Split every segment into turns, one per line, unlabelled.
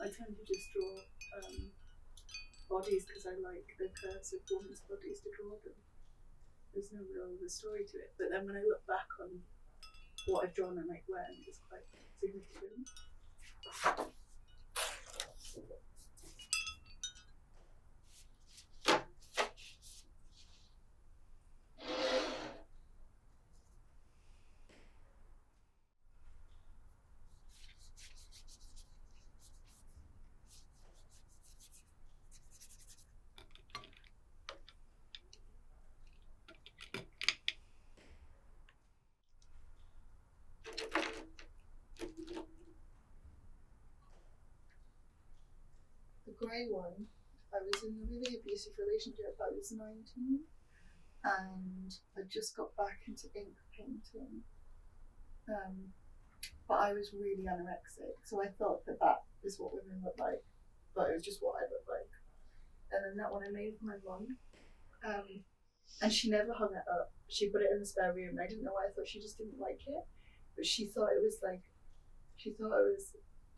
I tend to just draw bodies because I like the curves of women's bodies to draw them. There's no real other story to it. But then when I look back on what I've drawn and like when, it's quite significant. The grey one, I was in a really abusive relationship. I was 19 and I just got back into ink painting. But I was really anorexic, so I thought that is what women look like, but it was just what I looked like. And then that one I made for my mum, and she never hung it up. She put it in the spare room, and I didn't know why. I thought she just didn't like it, but she thought it was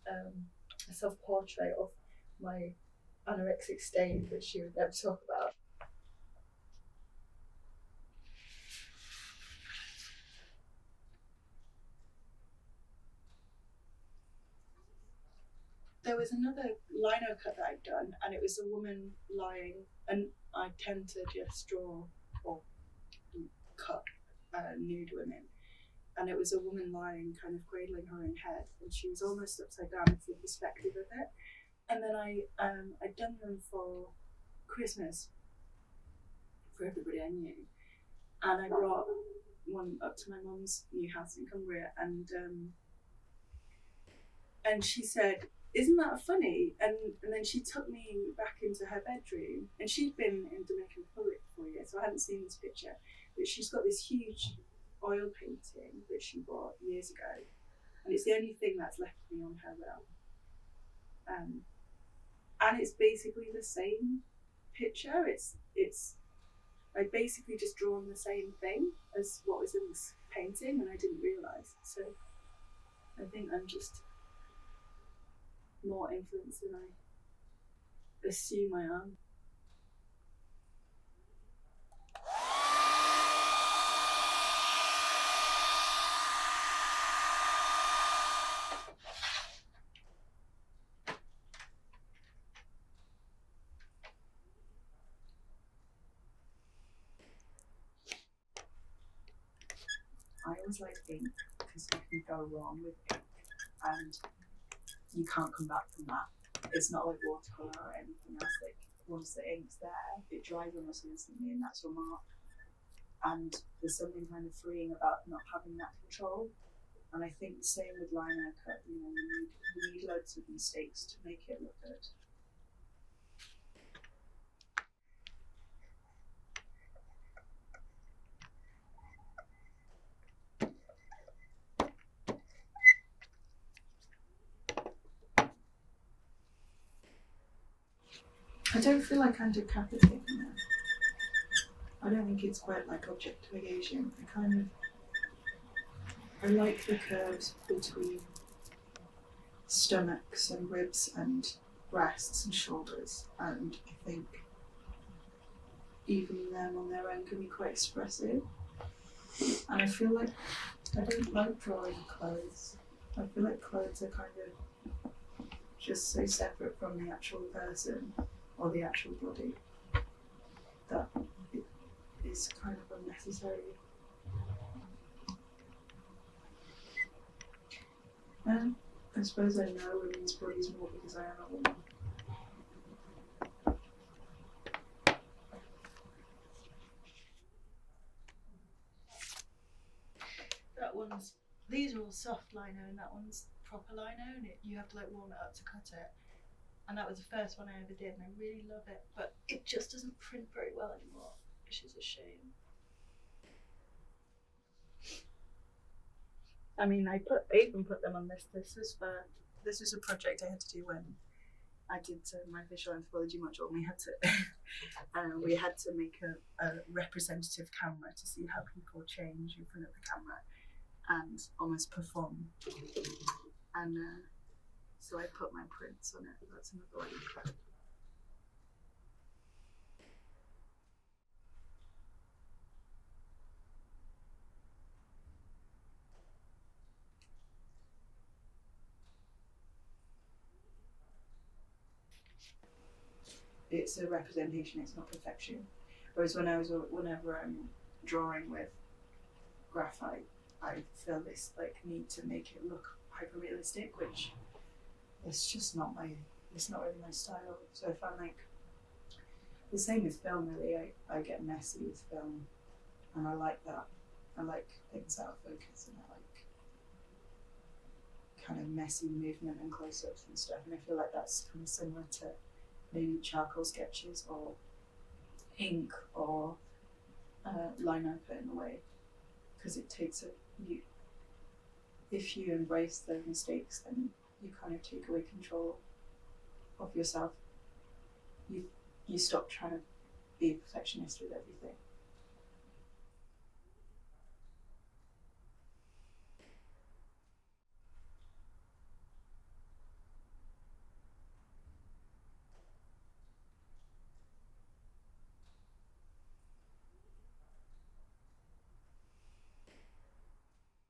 a self-portrait of my anorexic state that she would never talk about. There was another lino cut that I'd done, and it was a woman lying, and I tend to just draw or cut nude women, and it was a woman lying, kind of cradling her own head, and she was almost upside down. It's the perspective of it. And then I'd done them for Christmas for everybody I knew, and I brought one up to my mum's new house in Cumbria, and she said, "Isn't that funny?" And then she took me back into her bedroom, and she'd been in Dominican Republic for 4 years, so I hadn't seen this picture, but she's got this huge oil painting that she bought years ago, and it's the only thing that's left me on her realm. And it's basically the same picture. It's I basically just drawn the same thing as what was in this painting, and I didn't realise. So I think I'm just more influenced than I assume I am.
I always like ink because you can go wrong with ink and you can't come back from that. It's not like watercolour or anything else. Like once the ink's there, it dries almost instantly and that's your mark. And there's something kind of freeing about not having that control. And I think the same with lino cut, you need loads of mistakes to make it look good.
I don't feel like I'm decapitating them. I don't think it's quite like objectification. I like the curves between stomachs and ribs and breasts and shoulders, and I think even them on their own can be quite expressive. And I feel like I don't like drawing clothes. I feel like clothes are kind of just so separate from the actual person or the actual body that it is kind of unnecessary. And I suppose I know women's bodies more because I am a woman. These are all soft lino and that one's proper lino, and you have to like warm it up to cut it. And that was the first one I ever did, and I really love it, but it just doesn't print very well anymore, which is a shame. I mean, I even put them on this. This was a project I had to do when I did my visual anthropology module, and we had to make a representative camera to see how people change in front of the camera and almost perform. And
So I put my prints on it. That's another way. It's a representation, it's not perfection. Whereas whenever I'm drawing with graphite, I feel this like need to make it look hyper realistic, which it's just not it's not really my style. So I found like the same with film really. I get messy with film, and I like that. I like things out of focus, and I like kind of messy movement and close-ups and stuff. And I feel like that's kind of similar to maybe charcoal sketches or ink or line art in a way, because it takes if you embrace those mistakes, then you kind of take away control of yourself. You stop trying to be a perfectionist with everything.